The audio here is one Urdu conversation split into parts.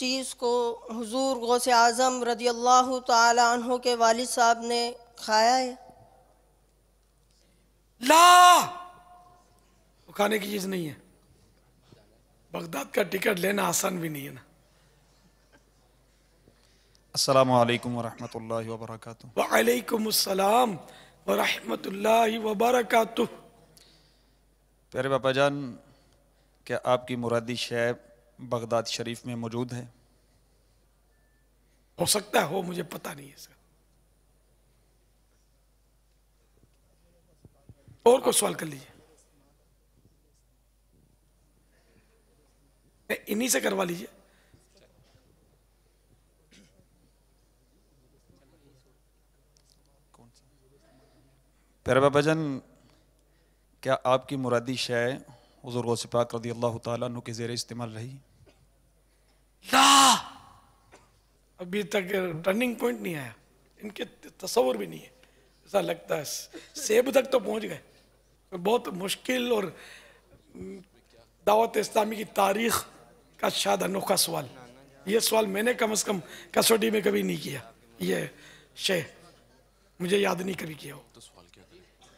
چیز کو حضور غوث اعظم رضی اللہ تعالی عنہ کے والد صاحب نے کھایا ہے؟ لا، وہ کھانے کی چیز نہیں ہے. بغداد کا ٹکٹ لینا آسان بھی نہیں ہے نا. السلام علیکم ورحمۃ اللہ وبرکاتہ. وعلیکم السلام ورحمۃ اللہ وبرکاتہ. پیارے باپا جان، کیا آپ کی مرادی شے بغداد شریف میں موجود ہے؟ ہو سکتا ہے ہو، مجھے پتہ نہیں ہے اس کا. اور کوئی سوال کر لیجیے. انہی سے کروا لیجیے. پیارے باپا جان، کیا آپ کی مرادی شے حضور غوث پاک رضی اللہ تعالیٰ عنہ کے زیر استعمال رہی؟ لا، ابھی تک ٹرننگ پوائنٹ نہیں آیا. ان کے تصور بھی نہیں ہے. ایسا لگتا ہے سیب تک تو پہنچ گئے. بہت مشکل اور دعوت اسلامی کی تاریخ کا شاید انوکھا سوال. یہ سوال میں نے کم از کم کسوٹی میں کبھی نہیں کیا. یہ شے مجھے یاد نہیں کبھی کیا ہو.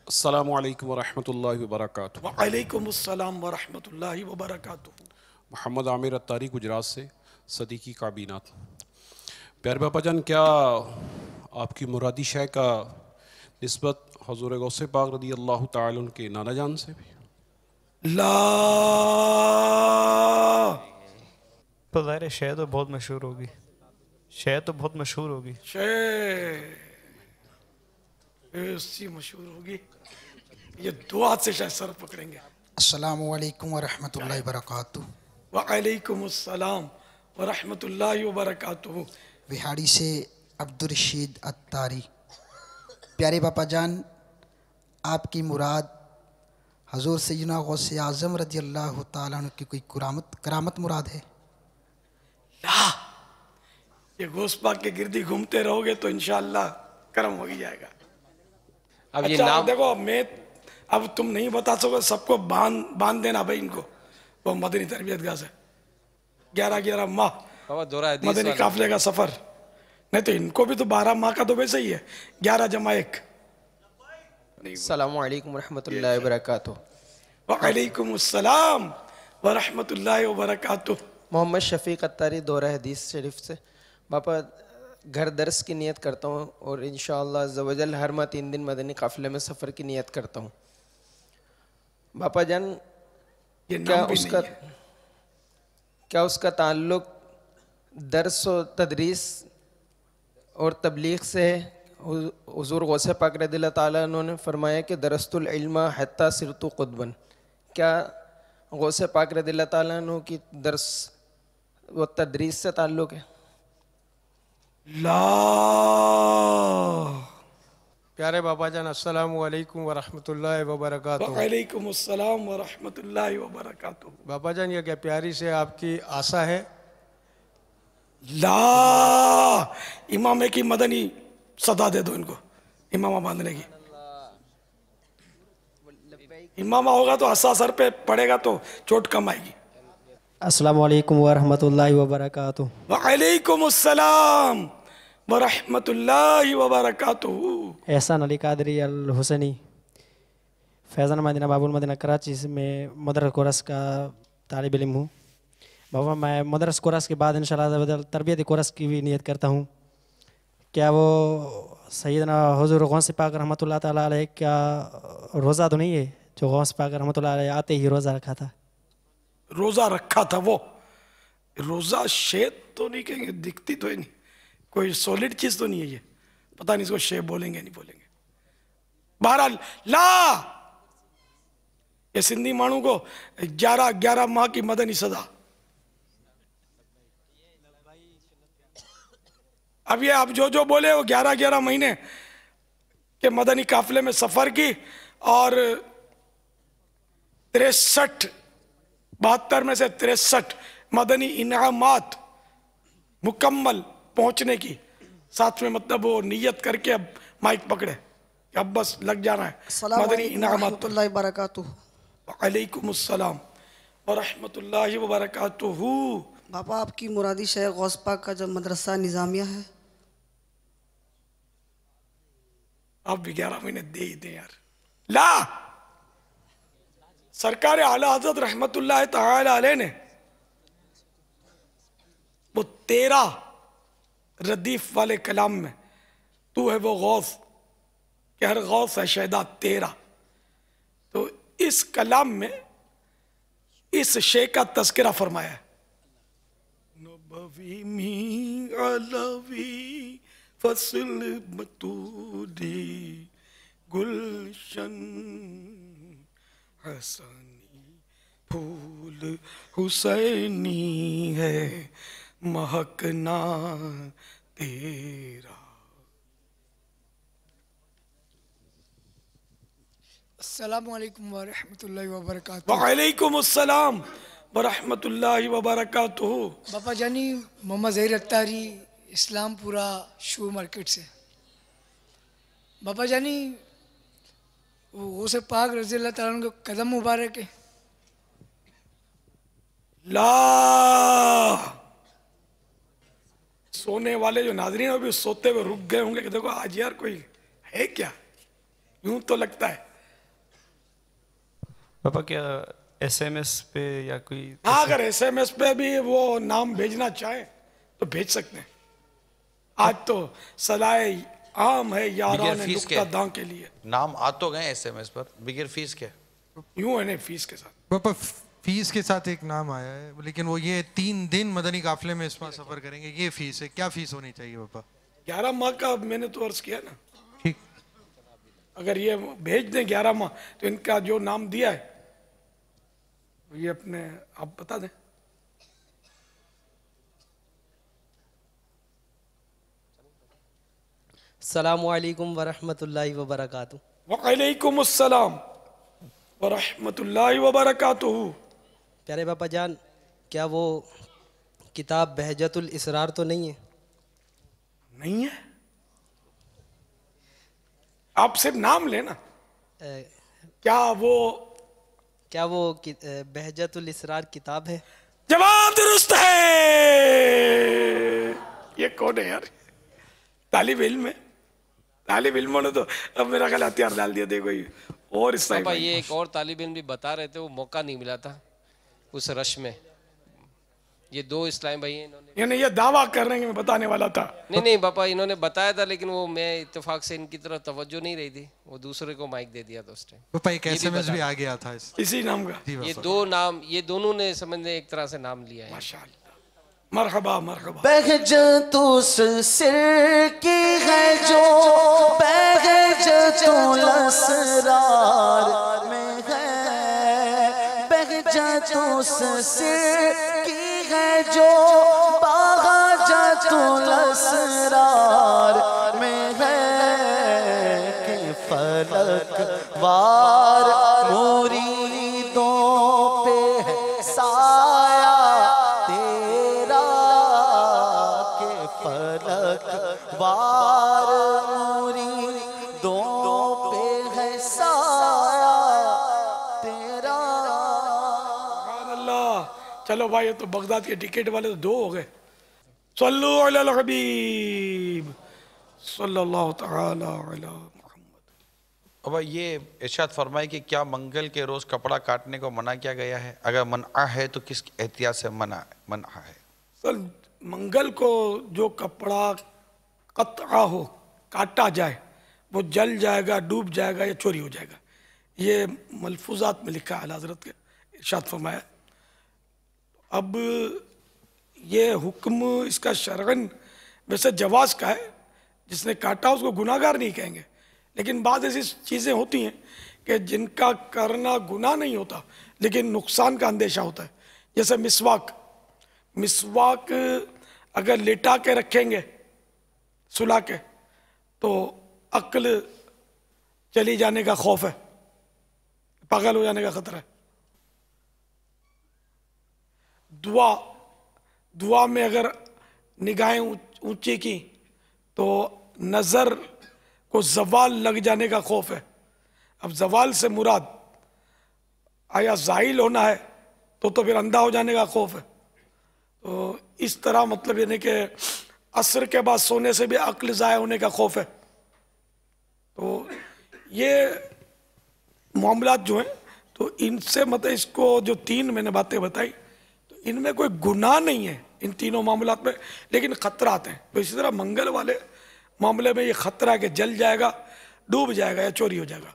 السلام علیکم ورحمۃ اللہ وبرکاتہ. وعلیکم السلام ورحمۃ اللہ وبرکاتہ. محمد عامر اتاری گجرات سے، صدیقی کابینات. پیارے باپا جان، کیا آپ کی مرادی شے کا نسبت حضور غوث پاک رضی اللہ تعالیٰ عنہ کے نانا جان سے بھی؟ لا، تو ظاہر ہے شے تو بہت مشہور ہوگی. شے تو بہت مشہور ہوگی. شے ایسی مشہور ہوگی. یہ دو ہاتھ سے شاید سر پکڑیں گے. السلام علیکم ورحمۃ اللہ وبرکاتہ. وعلیکم السلام ورحمۃ اللہ وبرکاتہ. وہاڑی سے عبدالرشید اتاری. پیارے باپا جان، آپ کی مراد حضور سیدنا غوث اعظم رضی اللہ تعالیٰ عنہ کی کوئی کرامت مراد ہے؟ لا، یہ غوث پاک کے گردی گھومتے رہو گے تو انشاءاللہ کرم ہو ہی جائے گا. اب یہ اچھا نام دیکھو، میں اب تم نہیں بتا سکو، سب کو باندھ دینا بھائی. ان کو وہ مدنی تربیت گاہ سے 11 ماہ بابا دورہ حدیث مدنی والا. قافلے کا سفر. نہیں تو ان کو بھی تو 12 ماہ کا تو ویسے ہی ہے. 11 جمع 1. السلام علیکم ورحمۃ اللہ وبرکاتہ. وعلیکم السلام ورحمۃ اللہ وبرکاتہ. محمد شفیق اتاری، دورہ حدیث شریف سے. باپا گھر درس کی نیت کرتا ہوں اور انشاءاللہ عز و جل ہر ماہ 3 دن مدنی قافلے میں سفر کی نیت کرتا ہوں. باپا جان، یہ نام بھی نہیں ہے. کیا اس کا تعلق درس و تدریس اور تبلیغ سے ہے؟ حضور غوث پاک رضی اللہ تعالیٰ عنہ نے فرمایا کہ درست العلم حتی صرت قطبا. کیا غوث پاک رضی اللہ تعالیٰ عنہ کی درس و تدریس سے تعلق ہے؟ لا. پیارے بابا جان، السلام علیکم ورحمۃ اللہ وبرکاتہ. وعلیکم السلام ورحمۃ اللہ وبرکاتہ. بابا جان، یہ کیا پیاری سے آپ کی آسا ہے؟ لا، امامے کی مدنی صدا دے دو ان کو، امامہ باندھنے کی. امامہ ہوگا تو عصا سر پہ پڑے گا تو چوٹ کم آئے گی. السلام علیکم ورحمۃ اللہ وبرکاتہ. وعلیکم السلام ورحمۃ اللہ وبرکاتہ. احسان علی قادری الحسنی، فیضان مدینہ باب المدینہ کراچی سے میں مدرس کورس کا طالب علم ہوں. بابا میں مدرس کورس کے بعد انشاءاللہ تربیتی کورس کی بھی نیت کرتا ہوں. کیا وہ سیدنا حضور غوث پاک رحمۃ اللہ تعالیٰ علیہ کا روزہ تو نہیں ہے جو غوث پاک رحمۃ اللہ علیہ آتے ہی روزہ رکھا تھا؟ روزہ رکھا تھا. وہ روزہ شید تو نہیں کہیں گے، دکھتی تو ہے نہیں، کوئی سولڈ چیز تو نہیں ہے. یہ پتہ نہیں اس کو شے بولیں گے نہیں بولیں گے. بہرحال لا، یہ سندھی مانوں کو 11 ماہ کی مدنی سزا. اب یہ آپ جو بولے وہ 11 مہینے کے مدنی قافلے میں سفر کی اور 72 میں سے 63 مدنی انعامات مکمل پہنچنے کی. ساتھ میں مطلب وہ نیت کر کے اب مائک پکڑے کہ اب بس لگ جانا ہے السلام مدنی علیکم انعامات. ورحمۃ اللہ وبرکاتہ. وعلیکم السلام ورحمۃ اللہ وبرکاتہ. باپا آپ کی مرادی شیخ غوث پاک کا جو مدرسہ نظامیہ ہے، آپ بھی 11 مہینے دے ہی دیں یار. لا، سرکار اعلی حضرت رحمت اللہ تعالی علیہ نے وہ 13 ردیف والے کلام میں تو ہے وہ غوث کہ ہر غوث ہے شہدہ تیرا، تو اس کلام میں اس شے کا تذکرہ فرمایا ہے. نبوی می علوی فصل متودی گلشن حسنی پھول حسینی ہے مہکنا تیرا. السلام علیکم ورحمۃ اللہ وبرکاتہ. وعلیکم السلام ورحمۃ اللہ وبرکاتہ. باپا جانی محمد ظہیر اتاری اسلام پورا شو مارکیٹ سے. باپا جانی وہ غوث پاک رضی اللہ تعالیٰ عنہ کے قدم مبارک ہے. لا، سونے والے جو ناظرین ہیں وہ بھی سوتے ہوئے رک گئے ہوں گے کہ دیکھو آج یار کوئی ہے کیا، یوں تو لگتا ہے. پاپا کیا ایس ایم ایس پہ یا کوئی؟ ہاں، اگر ایس ایم ایس پہ بھی وہ نام بھیجنا چاہیں تو بھیج سکتے ہیں. آج تو صلاح عام ہے یاران نکتہ داں کے لیے. نام آ تو گئے ایس ایم ایس پر، بغیر فیس کے. یوں ہے نہیں، فیس کے ساتھ. پاپا فیس کے ساتھ ایک نام آیا ہے، لیکن وہ یہ 3 دن مدنی قافلے میں اس پر سفر کریں گے، یہ فیس ہے. کیا فیس ہونی چاہیے پاپا؟ 11 ماہ کا میں نے تو عرض کیا نا. ٹھیک، اگر یہ بھیج دیں 11 ماہ تو ان کا جو نام دیا ہے یہ اپنے آپ بتا دیں. السلام علیکم ورحمۃ اللہ وبرکاتہ. وعلیکم السلام ورحمۃ اللہ وبرکاتہ. پیارے باپا جان، کیا وہ کتاب بہجت الاسرار تو نہیں ہے؟ نہیں ہے، آپ صرف نام لینا. کیا وہ بہجت الاسرار کتاب ہے؟ جواب درست ہے. یہ کون ہے یار؟ طالب علم ہے. طالب علموں نے تو اب میرا خیال ہتھیار ڈال دیا. دیکھو اور اس پاپا یہ ایک اور طالب علم بھی بتا رہے تھے، وہ موقع نہیں ملا تھا اس رش میں. یہ 2 اسلام بھائی ہیں، انہوں نے یعنی یہ دعویٰ کر رہے ہیں کہ میں بتانے والا تھا. نہیں پاپا، انہوں نے بتایا تھا لیکن وہ میں اتفاق سے ان کی طرف توجہ نہیں رہی تھی، وہ دوسرے کو مائک دے دیا تھا اس ٹائم. پاپا ایک ایس ایم ایس بھی آ گیا تھا اسی نام کا. یہ 2 نام، یہ دونوں نے سمجھنے ایک طرح سے نام لیا ہے. ماشاءاللہ، مرحبا مرحبا. بہجت سر کی ہے جو بہجت الاسرار میں ہے، بہجت سر کی ہے جو بہجت الاسرار میں ہے، کہ فلک وار مریدوں پہ ہے سایہ تیرا، کہ فلک وار مریدوں پہ ہے سایہ تیرا. چلو بھائی، یہ تو بغداد کے ٹکٹ والے تو 2 ہو گئے. صلو علی الحبیب صلی اللہ تعالی علی محمد. اب یہ ارشاد فرمائے کہ کیا منگل کے روز کپڑا کاٹنے کو منع کیا گیا ہے؟ اگر منع ہے تو کس احتیاط سے منع ہے؟ سر، منگل کو جو کپڑا قطع ہو، کاٹا جائے، وہ جل جائے گا، ڈوب جائے گا یا چوری ہو جائے گا. یہ ملفوظات میں لکھا ہے اعلیٰ حضرت کے ارشاد فرمایا. اب یہ حکم اس کا شرعاً ویسے جواز کا ہے، جس نے کاٹا اس کو گناہ گار نہیں کہیں گے. لیکن بعض ایسی چیزیں ہوتی ہیں کہ جن کا کرنا گناہ نہیں ہوتا لیکن نقصان کا اندیشہ ہوتا ہے. جیسے مسواک اگر لٹا کے رکھیں گے سلا کے تو عقل چلی جانے کا خوف ہے، پاگل ہو جانے کا خطرہ ہے. دعا میں اگر نگاہیں اونچی کی تو نظر کو زوال لگ جانے کا خوف ہے. اب زوال سے مراد آیا زائل ہونا ہے تو پھر اندھا ہو جانے کا خوف ہے. تو اس طرح مطلب یعنی کہ عصر کے بعد سونے سے بھی عقل ضائع ہونے کا خوف ہے. تو یہ معاملات جو ہیں تو ان سے مطلب اس کو جو 3 میں نے باتیں بتائی تو ان میں کوئی گناہ نہیں ہے ان تینوں معاملات میں، لیکن خطرات ہیں. تو اسی طرح منگل والے معاملے میں یہ خطرہ ہے کہ جل جائے گا، ڈوب جائے گا یا چوری ہو جائے گا.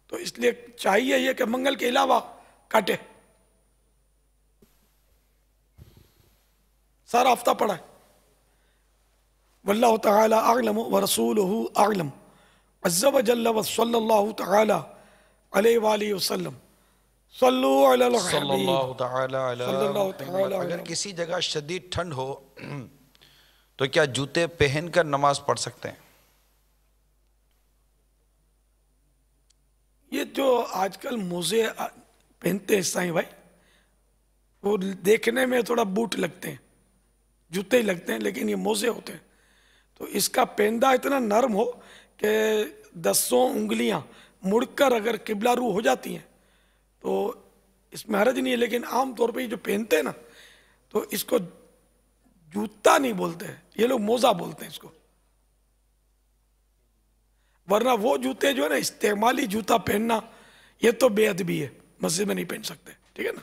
تو اس لیے چاہیے یہ کہ منگل کے علاوہ کاٹے. سارا ہفتہ پڑا ہے. واللہ تعالی اعلم ورسولہ اعلم عز وجل وصلی اللہ تعالی علیہ وآلہ وسلم. صلو علی الحبیب صلی اللہ تعالی علی صلی اللہ تعالی محمد. علی اگر کسی جگہ شدید ٹھنڈ ہو تو کیا جوتے پہن کر نماز پڑھ سکتے ہیں؟ یہ جو آج کل موزے پہنتے ہیں عیسائی بھائی، وہ دیکھنے میں تھوڑا بوٹ لگتے ہیں، جوتے ہی لگتے ہیں، لیکن یہ موزے ہوتے ہیں. تو اس کا پہندہ اتنا نرم ہو کہ 10 انگلیاں مڑ کر اگر قبلہ رو ہو جاتی ہیں تو اس میں حرج نہیں ہے. لیکن عام طور پہ یہ جو پہنتے ہیں نا تو اس کو جوتا نہیں بولتے ہیں، یہ لوگ موزہ بولتے ہیں اس کو. ورنہ وہ جوتے جو ہے نا استعمالی جوتا پہننا یہ تو بے ادبی ہے، مسجد میں نہیں پہن سکتے، ٹھیک ہے نا.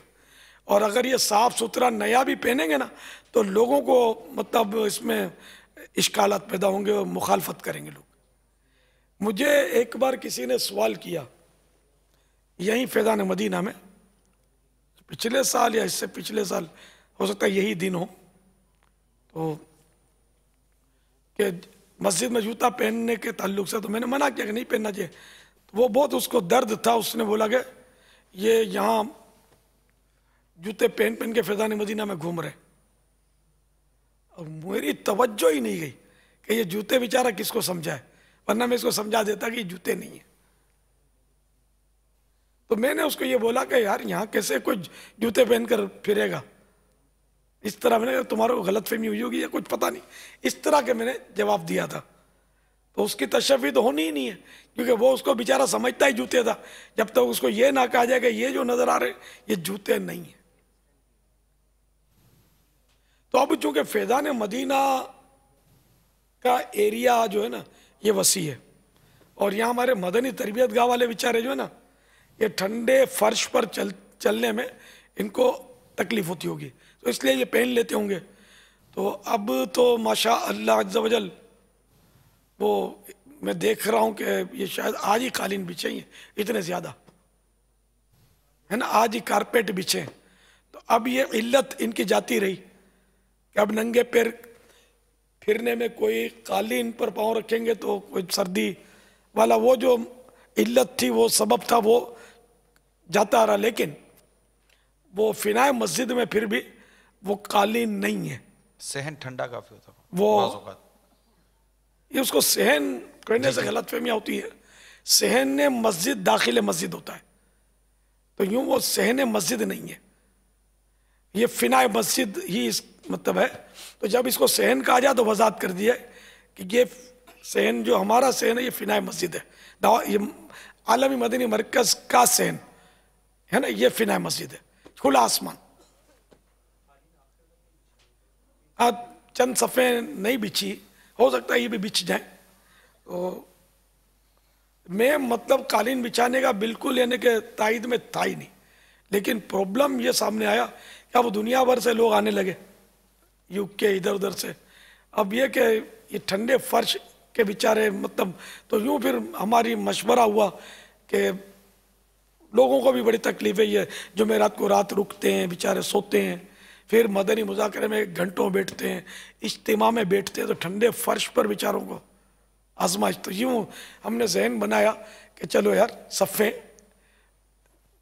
اور اگر یہ صاف ستھرا نیا بھی پہنیں گے نا تو لوگوں کو مطلب اس میں اشکالات پیدا ہوں گے اور مخالفت کریں گے لوگ. مجھے ایک بار کسی نے سوال کیا یہیں فیضان مدینہ میں، پچھلے سال یا اس سے پچھلے سال، ہو سکتا ہے یہی دن ہو، تو کہ مسجد میں جوتا پہننے کے تعلق سے تو میں نے منع کیا کہ نہیں پہننا چاہیے. وہ بہت اس کو درد تھا. اس نے بولا کہ یہ یہاں جوتے پہن کے فیضان مدینہ میں گھوم رہے. اور میری توجہ ہی نہیں گئی کہ یہ جوتے بیچارہ کس کو سمجھائے، ورنہ میں اس کو سمجھا دیتا کہ یہ جوتے نہیں ہیں. تو میں نے اس کو یہ بولا کہ یار یہاں کیسے کوئی جوتے پہن کر پھرے گا. اس طرح میں نے تمہارا غلط فہمی ہوئی ہوگی یا کچھ پتہ نہیں، اس طرح کے میں نے جواب دیا تھا. تو اس کی تشفی تو ہونی ہی نہیں ہے، کیونکہ وہ اس کو بیچارہ سمجھتا ہی جوتے تھا. جب تک اس کو یہ نہ کہا جائے کہ یہ جو نظر آ رہے یہ جوتے نہیں ہیں. تو اب چونکہ فیضان مدینہ کا ایریا جو ہے نا یہ وسیع ہے، اور یہاں ہمارے مدنی تربیت گاہ والے بیچارے جو ہے نا یہ ٹھنڈے فرش پر چلنے میں ان کو تکلیف ہوتی ہوگی، تو اس لیے یہ پہن لیتے ہوں گے. تو اب تو ماشاء اللہ عز و جل وہ میں دیکھ رہا ہوں کہ یہ شاید آج ہی قالین بچھے ہیں اتنے زیادہ ہے نا، آج ہی کارپیٹ بچھے. تو اب یہ علت ان کی جاتی رہی کہ اب ننگے پیر پھرنے میں کوئی قالین پر پاؤں رکھیں گے تو کوئی سردی والا وہ جو علت تھی وہ سبب تھا وہ جاتا رہا. لیکن وہ فنائے مسجد میں پھر بھی وہ قالین نہیں ہے. صحن ٹھنڈا کافی ہوتا ہے وہ بعض اوقات. یہ اس کو صحن کہنے سے غلط فہمیاں ہوتی ہے. صحن مسجد داخل مسجد ہوتا ہے، تو یوں وہ صحن مسجد نہیں ہے، یہ فنائے مسجد ہی اس مطلب ہے. تو جب اس کو صحن کہا جائے تو وضاحت کر دیا ہے کہ یہ صحن جو ہمارا صحن ہے یہ فنائے مسجد ہے، یہ عالمی مدنی مرکز کا صحن ہے نا، یہ فنائے مسجد ہے، کھلا آسمان. چند صفحے نہیں بچھی، ہو سکتا ہے یہ بھی بچھ جائیں. تو میں مطلب قالین بچھانے کا بالکل یعنی کہ تائید میں تھا ہی نہیں، لیکن پرابلم یہ سامنے آیا کہ اب دنیا بھر سے لوگ آنے لگے، یو کے ادھر ادھر سے. اب یہ کہ یہ ٹھنڈے فرش کے بیچارے مطلب، تو یوں پھر ہماری مشورہ ہوا کہ لوگوں کو بھی بڑی تکلیف ہے، یہ جمعرات کو رات رکتے ہیں بیچارے، سوتے ہیں، پھر مدنی مذاکرے میں گھنٹوں بیٹھتے ہیں، اجتماع میں بیٹھتے ہیں، تو ٹھنڈے فرش پر بیچاروں کو آزمائش. تو یوں ہم نے ذہن بنایا کہ چلو یار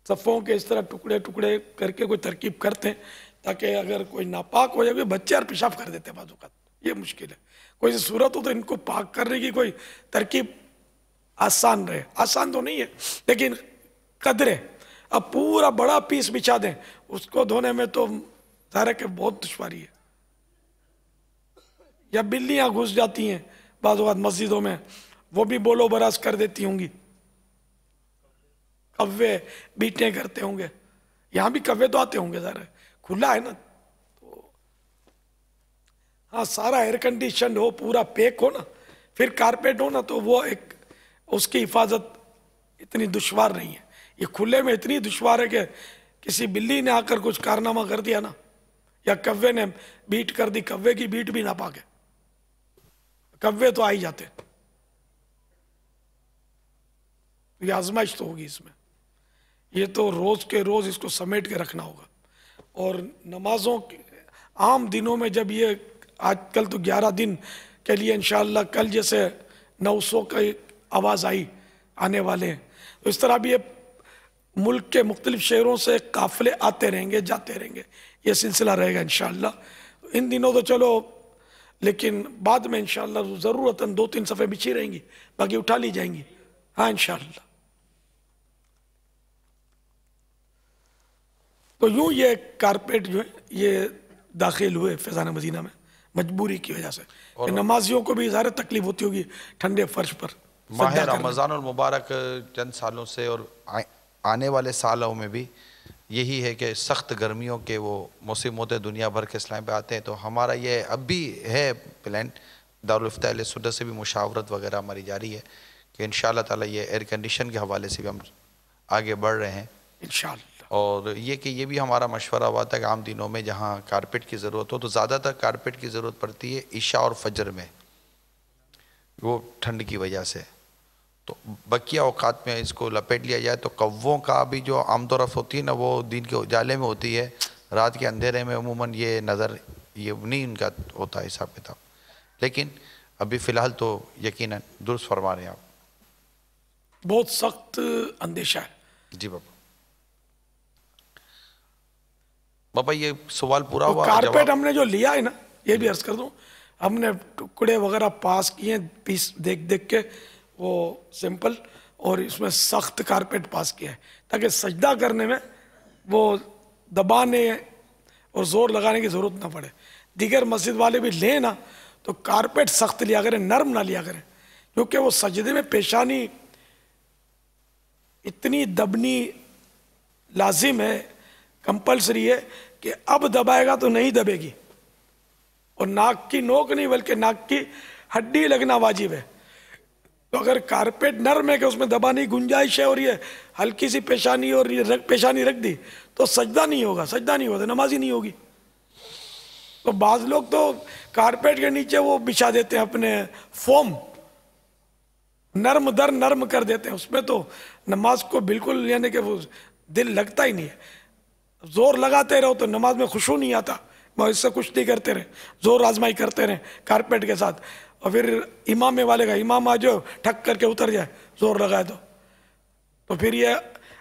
صفوں کے اس طرح ٹکڑے ٹکڑے کر کے کوئی ترکیب کرتے ہیں تاکہ اگر کوئی ناپاک ہو جائے، بچے یار پیشاب کر دیتے ہیں بعض اوقات، یہ مشکل ہے. کوئی صورت ہو تو ان کو پاک کرنے کی کوئی ترکیب آسان رہے. آسان تو نہیں ہے لیکن قدرے. اب پورا بڑا پیس بچھا دیں اس کو دھونے میں تو ظاہر ہے کہ بہت دشواری ہے. یا بلیاں گھس جاتی ہیں بعض اوقات مسجدوں میں، وہ بھی بولو براز کر دیتی ہوں گی، کوے بیٹیں کرتے ہوں گے. یہاں بھی کوے تو آتے ہوں گے، ظاہر ہے کھلا ہے نا. تو ہاں سارا ایئر کنڈیشن ہو, پورا پیک ہو نا, پھر کارپیٹ ہو نا, تو وہ ایک اس کی حفاظت اتنی دشوار نہیں ہے. یہ کھلے میں اتنی دشوار ہے کہ کسی بلی نے آ کر کچھ کارنامہ کر دیا نا, یا کوے نے بیٹ کر دی, کوے کی بیٹ بھی نہ پاکے, کوے تو آ ہی جاتے. یہ آزمائش تو ہوگی اس میں. یہ تو روز کے روز اس کو سمیٹ کے رکھنا ہوگا. اور نمازوں عام دنوں میں جب یہ آج کل تو 11 دن کے لیے انشاءاللہ کل جیسے 900 کا آواز آئی آنے والے ہیں, تو اس طرح بھی یہ ملک کے مختلف شہروں سے قافلے آتے رہیں گے, جاتے رہیں گے. یہ سلسلہ رہے گا انشاءاللہ. ان دنوں تو چلو, لیکن بعد میں انشاءاللہ ضرورتاً 2-3 صفحے بچھی رہیں گی, باقی اٹھا لی جائیں گی. ہاں انشاءاللہ. تو یوں یہ کارپیٹ جو ہے یہ داخل ہوئے فیضان مدینہ میں مجبوری کی وجہ سے. کہ نمازیوں کو بھی ظاہر تکلیف ہوتی ہوگی ٹھنڈے فرش پر. ماہ رمضان المبارک چند سالوں سے اور آنے والے سالوں میں بھی یہی ہے کہ سخت گرمیوں کے وہ موسم ہوتے دنیا بھر کے اسلام پہ آتے ہیں. تو ہمارا یہ اب بھی ہے پلان, دارالفتہ اہل سنت سے بھی مشاورت وغیرہ ہماری جاری ہے کہ انشاءاللہ تعالی یہ ایئر کنڈیشن کے حوالے سے بھی ہم آگے بڑھ رہے ہیں انشاءاللہ. اور یہ کہ یہ بھی ہمارا مشورہ ہوا تھا کہ عام دنوں میں جہاں کارپیٹ کی ضرورت ہو تو زیادہ تر کارپیٹ کی ضرورت پڑتی ہے عشاء اور فجر میں, وہ ٹھنڈ کی وجہ سے. تو بقیہ اوقات میں اس کو لپیٹ لیا جائے تو کووں کا بھی جو آمد و رفت ہوتی ہے نا وہ دن کے اجالے میں ہوتی ہے, رات کے اندھیرے میں عموماً یہ نظر یہ نہیں ان کا ہوتا حساب کتاب. لیکن ابھی فی الحال تو یقیناً درست فرما رہے ہیں آپ. بہت سخت اندیشہ ہے. جی بابا یہ سوال پورا ہوا. کارپیٹ ہم نے جو لیا ہے نا, یہ بھی عرض کر دوں, ہم نے ٹکڑے وغیرہ پاس کیے پیس دیکھ دیکھ کے وہ سمپل, اور اس میں سخت کارپیٹ پاس کیا ہے تاکہ سجدہ کرنے میں وہ دبانے اور زور لگانے کی ضرورت نہ پڑے. دیگر مسجد والے بھی لیں نا تو کارپیٹ سخت لیا کریں, نرم نہ لیا کریں, کیونکہ وہ سجدے میں پیشانی اتنی دبنی لازم ہے, کمپلسری ہے کہ اب دبائے گا تو نہیں دبے گی. اور ناک کی نوک نہیں بلکہ ناک کی ہڈی لگنا واجب ہے. تو اگر کارپیٹ نرم ہے کہ اس میں دبانے کی گنجائش ہے اور یہ ہلکی سی پیشانی اور یہ پیشانی رکھ دی تو سجدہ نہیں ہوگا, سجدہ نہیں ہوگا, نماز ہی نہیں ہوگی. تو بعض لوگ تو کارپیٹ کے نیچے وہ بچھا دیتے ہیں اپنے فوم, نرم در نرم کر دیتے ہیں, اس میں تو نماز کو بالکل یعنی کہ وہ دل لگتا ہی نہیں ہے. زور لگاتے رہو تو نماز میں خشوع نہیں آتا, اس سے کچھ نہیں کرتے رہے, زور آزمائی کرتے رہے کارپیٹ کے ساتھ. اور پھر امام والے کا امام آ جو ٹھک کر کے اتر جائے زور لگائے تو پھر یہ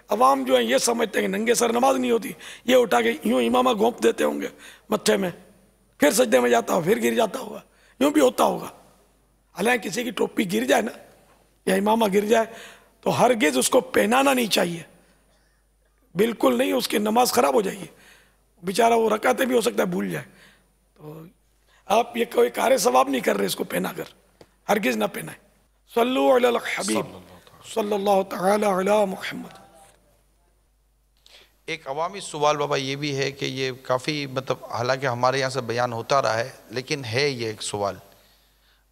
عوام جو ہیں یہ سمجھتے ہیں کہ ننگے سر نماز نہیں ہوتی, یہ اٹھا کے یوں امامہ گھونپ دیتے ہوں گے متھے میں, پھر سجدے میں جاتا ہو, پھر گر جاتا ہوگا, یوں بھی ہوتا ہوگا. حالانکہ کسی کی ٹوپی گر جائے نا یا امامہ گر جائے تو ہرگز اس کو پہنانا نہیں چاہیے, بالکل نہیں, اس کی نماز خراب ہو جائے گی. بیچارہ وہ رکعتیں بھی ہو سکتا ہے بھول جائے. تو آپ یہ کوئی کار ثواب نہیں کر رہے اس کو پہنا کر, ہرگز نہ پہنائیں. صلو علی الحبیب صلی اللہ تعالی علی محمد. ایک عوامی سوال بابا یہ بھی ہے کہ یہ کافی مطلب حالانکہ ہمارے یہاں سے بیان ہوتا رہا ہے لیکن ہے یہ ایک سوال,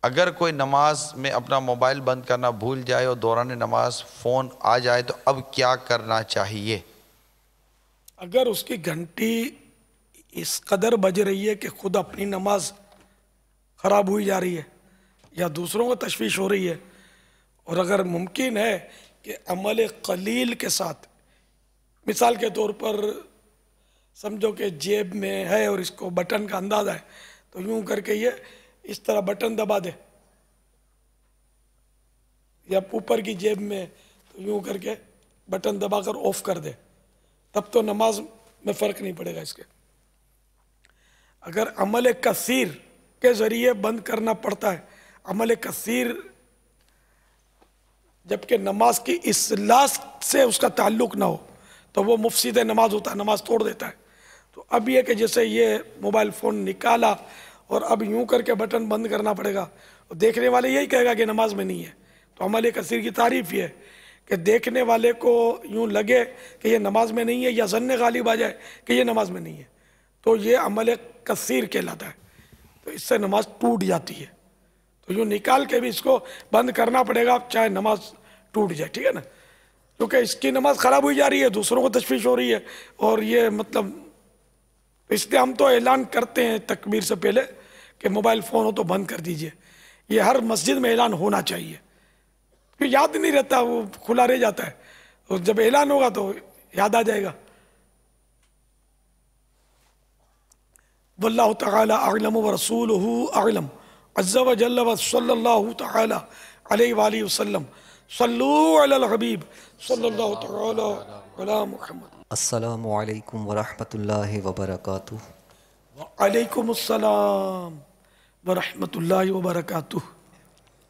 اگر کوئی نماز میں اپنا موبائل بند کرنا بھول جائے اور دوران نماز فون آ جائے تو اب کیا کرنا چاہیے؟ اگر اس کی گھنٹی اس قدر بج رہی ہے کہ خود اپنی نماز خراب ہوئی جا رہی ہے یا دوسروں کو تشویش ہو رہی ہے, اور اگر ممکن ہے کہ عمل قلیل کے ساتھ, مثال کے طور پر سمجھو کہ جیب میں ہے اور اس کو بٹن کا اندازہ ہے تو یوں کر کے یہ اس طرح بٹن دبا دے, یا اوپر کی جیب میں تو یوں کر کے بٹن دبا کر آف کر دے, تب تو نماز میں فرق نہیں پڑے گا اس کے. اگر عمل کثیر کے ذریعے بند کرنا پڑتا ہے, عمل کثیر جبکہ نماز کی اصلاح سے اس کا تعلق نہ ہو تو وہ مفسد نماز ہوتا ہے, نماز توڑ دیتا ہے. تو اب یہ کہ جیسے یہ موبائل فون نکالا اور اب یوں کر کے بٹن بند کرنا پڑے گا, دیکھنے والے یہی کہے گا کہ نماز میں نہیں ہے. تو عمل کثیر کی تعریف یہ ہے کہ دیکھنے والے کو یوں لگے کہ یہ نماز میں نہیں ہے یا ظن غالب آ جائے کہ یہ نماز میں نہیں ہے, تو یہ عمل کثیر کہلاتا ہے. تو اس سے نماز ٹوٹ جاتی ہے. تو یوں نکال کے بھی اس کو بند کرنا پڑے گا چاہے نماز ٹوٹ جائے, ٹھیک ہے نا, کیونکہ اس کی نماز خراب ہوئی جا رہی ہے, دوسروں کو تشویش ہو رہی ہے. اور یہ مطلب اس لیے ہم تو اعلان کرتے ہیں تکبیر سے پہلے کہ موبائل فون ہو تو بند کر دیجئے. یہ ہر مسجد میں اعلان ہونا چاہیے, کیونکہ یاد نہیں رہتا, وہ کھلا رہ جاتا ہے. اور جب اعلان ہوگا تو یاد آ جائے گا. واللہ تعالی اعلم ورسولہ اعلم عز وجل وصلی اللہ تعالی علیہ وآلہ وسلم. صلو علی الحبیب صلی اللہ تعالی علی محمد. السلام علیکم ورحمۃ اللہ وبرکاتہ. وعلیکم السلام ورحمۃ اللہ وبرکاتہ.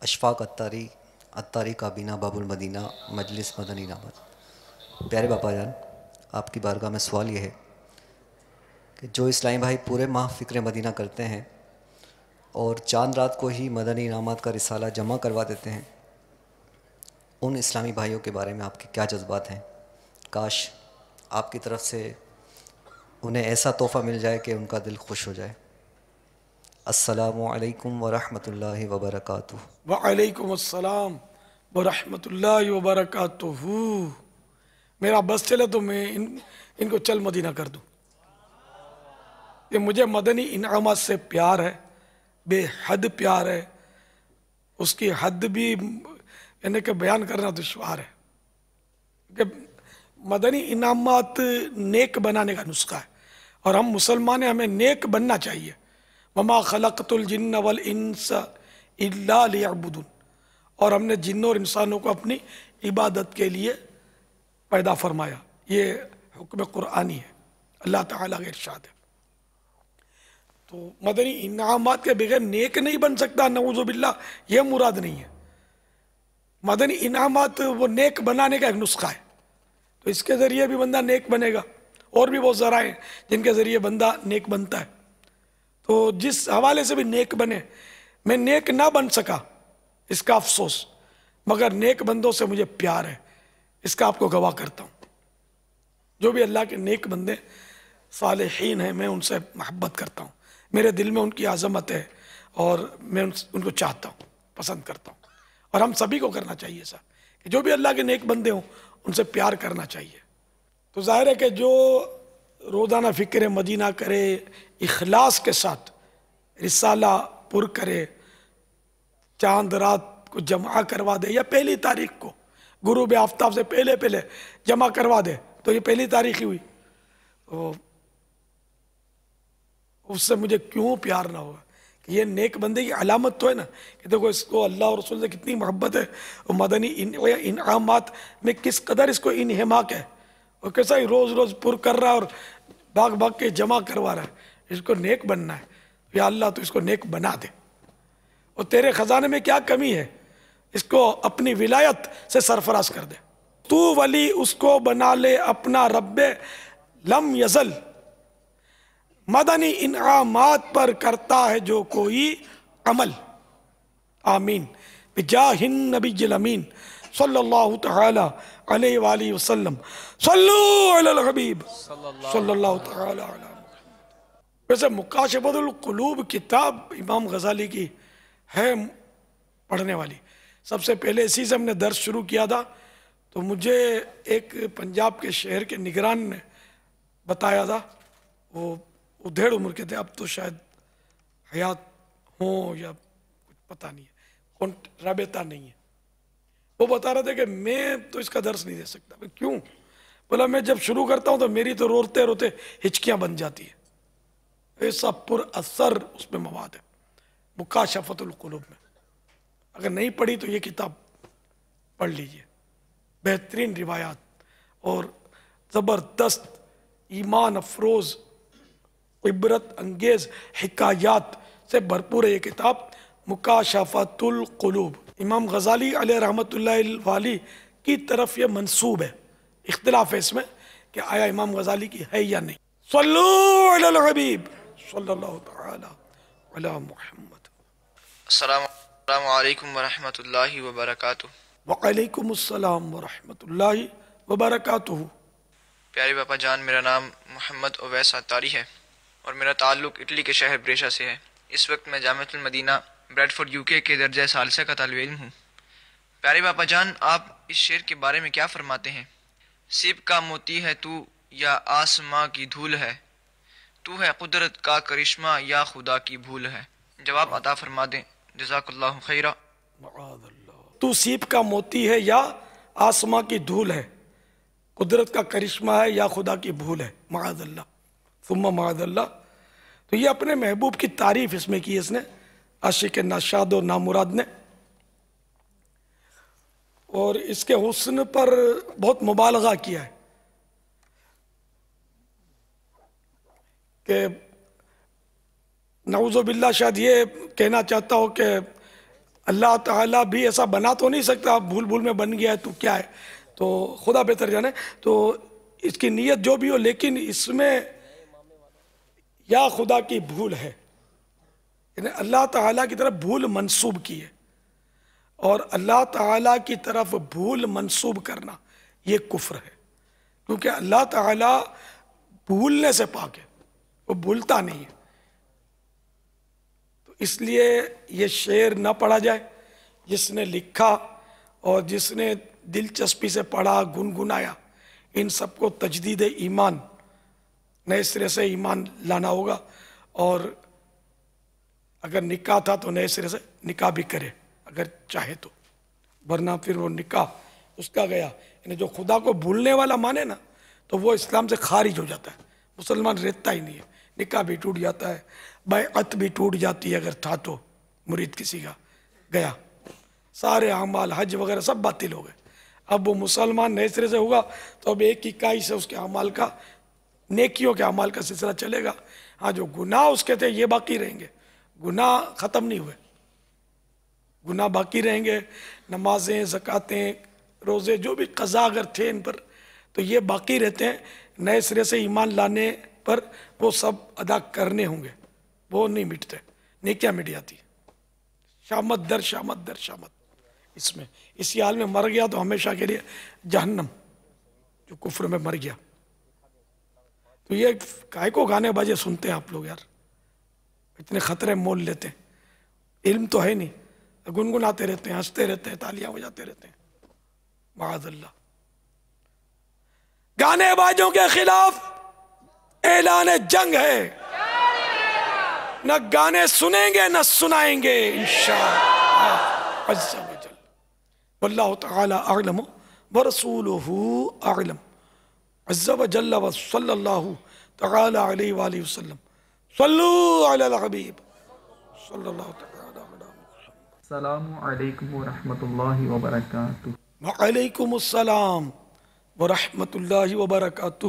اشفاق اتاری کابینہ باب المدینہ مجلس مدنی نامت. پیارے باپا جان، آپ کی بارگاہ میں سوال یہ ہے کہ جو اسلامی بھائی پورے ماہ فکر مدینہ کرتے ہیں اور چاند رات کو ہی مدنی انعامات کا رسالہ جمع کروا دیتے ہیں، ان اسلامی بھائیوں کے بارے میں آپ کے کیا جذبات ہیں؟ کاش آپ کی طرف سے انہیں ایسا تحفہ مل جائے کہ ان کا دل خوش ہو جائے. السلام علیکم ورحمۃ اللہ وبرکاتہ. وعلیکم السلام ورحمۃ اللہ وبرکاتہ. میرا بس چلے تو میں ان کو چل مدینہ کر دوں. کہ مجھے مدنی انعامات سے پیار ہے، بے حد پیار ہے. اس کی حد بھی یعنی کہ بیان کرنا دشوار ہے. کہ مدنی انعامات نیک بنانے کا نسخہ ہے، اور ہم مسلمان ہیں، ہمیں نیک بننا چاہیے. وما خلقت الجن والانس الا لیعبدون. اور ہم نے جنوں اور انسانوں کو اپنی عبادت کے لیے پیدا فرمایا. یہ حکم قرآنی ہے، اللہ تعالیٰ کا ارشاد ہے. تو مدنی انعامات کے بغیر نیک نہیں بن سکتا، نعوذ باللہ، یہ مراد نہیں ہے. مدنی انعامات وہ نیک بنانے کا ایک نسخہ ہے. تو اس کے ذریعے بھی بندہ نیک بنے گا. اور بھی بہت ذرائع ہیں جن کے ذریعے بندہ نیک بنتا ہے. تو جس حوالے سے بھی نیک بنے. میں نیک نہ بن سکا اس کا افسوس، مگر نیک بندوں سے مجھے پیار ہے، اس کا آپ کو گواہ کرتا ہوں. جو بھی اللہ کے نیک بندے صالحین ہیں، میں ان سے محبت کرتا ہوں. میرے دل میں ان کی عظمت ہے اور میں ان کو چاہتا ہوں، پسند کرتا ہوں. اور ہم سبھی کو کرنا چاہیے ایسا کہ جو بھی اللہ کے نیک بندے ہوں ان سے پیار کرنا چاہیے. تو ظاہر ہے کہ جو روزانہ فکر مدینہ کرے، اخلاص کے ساتھ رسالہ پر کرے، چاند رات کو جمع کروا دے یا پہلی تاریخ کو غروب آفتاب سے پہلے جمع کروا دے، تو یہ پہلی تاریخ ہی ہوئی. تو اس سے مجھے کیوں پیار نہ ہوگا؟ کہ یہ نیک بندے کی علامت تو ہے نا کہ دیکھو اس کو اللہ اور رسول سے کتنی محبت ہے، اور مدنی انعامات میں کس قدر اس کو انہماک ہے، اور کیسا ہی روز روز پر کر رہا ہے اور بھاگ کے جمع کروا رہا ہے. اس کو نیک بننا ہے. یا اللہ تو اس کو نیک بنا دے، اور تیرے خزانے میں کیا کمی ہے، اس کو اپنی ولایت سے سرفراز کر دے. تو ولی اس کو بنا لے اپنا رب لم یزل. مدنی انعامات پر کرتا ہے جو کوئی عمل. آمین بجاہ النبی الامین صلی اللہ تعالی علیہ وآلہ وسلم. صلو علی الحبیب صلی اللہ تعالی علیہ وسلم. ویسے مکاشفۃ القلوب کتاب امام غزالی کی ہے پڑھنے والی. سب سے پہلے اسی سے ہم نے درس شروع کیا تھا. تو مجھے ایک پنجاب کے شہر کے نگران نے بتایا تھا، وہ ڈھیڑ عمر کے تھے، اب تو شاید حیات ہوں یا کچھ پتہ نہیں ہے، رابطہ نہیں ہے. وہ بتا رہے تھے کہ میں تو اس کا درس نہیں دے سکتا. کیوں؟ بولا میں جب شروع کرتا ہوں تو میری تو روتے روتے ہچکیاں بن جاتی ہیں. ایسا پر اثر اس میں مواد ہے مکاشفۃ القلوب میں. اگر نہیں پڑھی تو یہ کتاب پڑھ لیجئے. بہترین روایات اور زبردست ایمان افروز عبرت انگیز حکایات سے بھرپور ہے یہ کتاب مکاشفۃ القلوب. امام غزالی علیہ رحمۃ اللہ علیہ کی طرف یہ منسوب ہے. اختلاف ہے اس میں کہ آیا امام غزالی کی ہے یا نہیں. صلو علی الحبیب صلی اللہ تعالی علی محمد. السلام علیکم ورحمۃ اللہ وبرکاتہ. وعلیکم السلام ورحمۃ اللہ وبرکاتہ. پیارے باپا جان، میرا نام محمد اویس اتاری ہے اور میرا تعلق اٹلی کے شہر بریشا سے ہے. اس وقت میں جامعۃ المدینہ بریڈ فورڈ UK کے درجہ ثالثہ کا طالب علم ہوں۔ پیارے باپا جان، آپ اس شعر کے بارے میں کیا فرماتے ہیں؟ سیب کا موتی ہے تو یا آسماں کی دھول ہے، تو ہے قدرت کا کرشمہ یا خدا کی بھول ہے۔ جواب عطا فرما دیں، جزاک اللہ خیرہ۔ تو سیب کا موتی ہے یا آسماں کی دھول ہے، قدرت کا کرشمہ ہے یا خدا کی بھول ہے، معاذ اللہ ثم معاذ اللہ۔ تو یہ اپنے محبوب کی تعریف اس میں کی اس نے، عاشق ناشاد و نامراد نے، اور اس کے حسن پر بہت مبالغہ کیا ہے کہ نعوذ باللہ شاید یہ کہنا چاہتا ہو کہ اللہ تعالیٰ بھی ایسا بنا تو نہیں سکتا، بھول بھول میں بن گیا ہے تو کیا ہے، تو خدا بہتر جانے۔ تو اس کی نیت جو بھی ہو، لیکن اس میں یا خدا کی بھول ہے، یعنی اللہ تعالیٰ کی طرف بھول منسوب کی ہے، اور اللہ تعالیٰ کی طرف بھول منسوب کرنا یہ کفر ہے، کیونکہ اللہ تعالیٰ بھولنے سے پاک ہے، وہ بھولتا نہیں ہے۔ تو اس لیے یہ شعر نہ پڑھا جائے، جس نے لکھا اور جس نے دلچسپی سے پڑھا، گنگنایا، ان سب کو تجدید ایمان، نئے سرے سے ایمان لانا ہوگا، اور اگر نکاح تھا تو نئے سرے سے نکاح بھی کرے اگر چاہے تو، ورنہ پھر وہ نکاح اس کا گیا، یعنی جو خدا کو بھولنے والا مانے نا تو وہ اسلام سے خارج ہو جاتا ہے، مسلمان رہتا ہی نہیں ہے، نکاح بھی ٹوٹ جاتا ہے، بیعت بھی ٹوٹ جاتی ہے اگر تھا تو، مرید کسی کا گیا، سارے اعمال حج وغیرہ سب باطل ہو گئے۔ اب وہ مسلمان نئے سرے سے ہوگا تو اب ایک اکائی سے اس کے اعمال کا، نیکیوں کے اعمال کا سلسلہ چلے گا۔ ہاں جو گناہ اس کے تھے یہ باقی رہیں گے، گناہ ختم نہیں ہوئے، گناہ باقی رہیں گے، نمازیں، زکاتیں، روزے، جو بھی قضا اگر تھے ان پر تو یہ باقی رہتے ہیں، نئے سرے سے ایمان لانے پر وہ سب ادا کرنے ہوں گے، وہ نہیں مٹتے، نیکیاں مٹ جاتی، شامت در شامت در شامت۔ اس میں اسی حال میں مر گیا تو ہمیشہ کے لیے جہنم، جو کفر میں مر گیا۔ تو یہ کائے کو گانے باجے سنتے ہیں آپ لوگ یار، اتنے خطرے مول لیتے ہیں، علم تو ہے نہیں، گنگناتے رہتے ہیں، ہنستے رہتے ہیں، تالیاں بجاتے رہتے ہیں، معاذ اللہ۔ گانے بازوں کے خلاف اعلان جنگ ہے، نہ گانے سنیں گے نہ سنائیں گے انشاءاللہ عز و جل۔ واللہ تعالی اعلم ورسولہ اعلم عز و جل وصلی اللہ تعالی علیہ وآلہ وسلم۔ صلو علی الحبیب صلی اللہ تعالی علیہ وسلم۔ السلام علیکم ورحمۃ اللہ وبرکاتہ۔ وعلیکم السلام ورحمۃ اللہ وبرکاتہ۔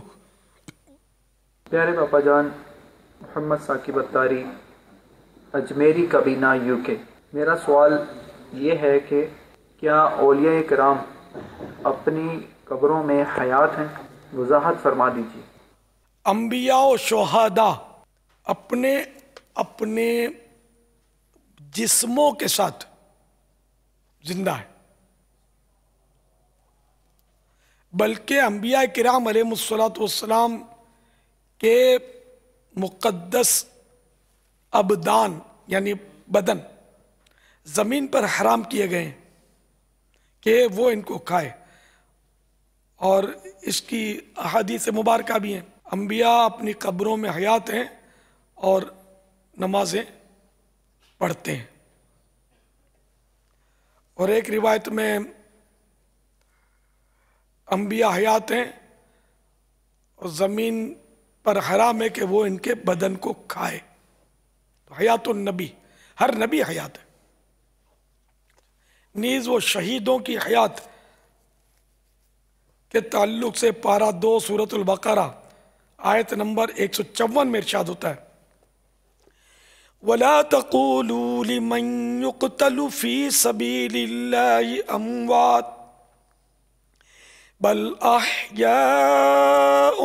پیارے باپا جان، محمد ثاقب اتاری، اجمیری کابینہ UK۔ میرا سوال یہ ہے کہ کیا اولیاء کرام اپنی قبروں میں حیات ہیں؟ وضاحت فرما دیجیے۔ انبیاء و شہداء اپنے اپنے جسموں کے ساتھ زندہ ہے، بلکہ انبیاء کرام علیہ الصلوۃ کے مقدس ابدان یعنی بدن زمین پر حرام کیے گئے ہیں کہ وہ ان کو کھائے، اور اس کی احادیث مبارکہ بھی ہیں۔ انبیاء اپنی قبروں میں حیات ہیں اور نمازیں پڑھتے ہیں، اور ایک روایت میں انبیاء حیات ہیں اور زمین پر حرام ہے کہ وہ ان کے بدن کو کھائے، تو حیات النبی، ہر نبی حیات ہے۔ نیز وہ شہیدوں کی حیات کے تعلق سے پارہ 2 سورۃ البقرہ آیت نمبر 154 میں ارشاد ہوتا ہے، وَلَا تَقُولُوا لِمَنْ يُقْتَلُ فِي سَبِيلِ اللَّهِ أَمْوَاتٌ بَلْ أَحْيَاءٌ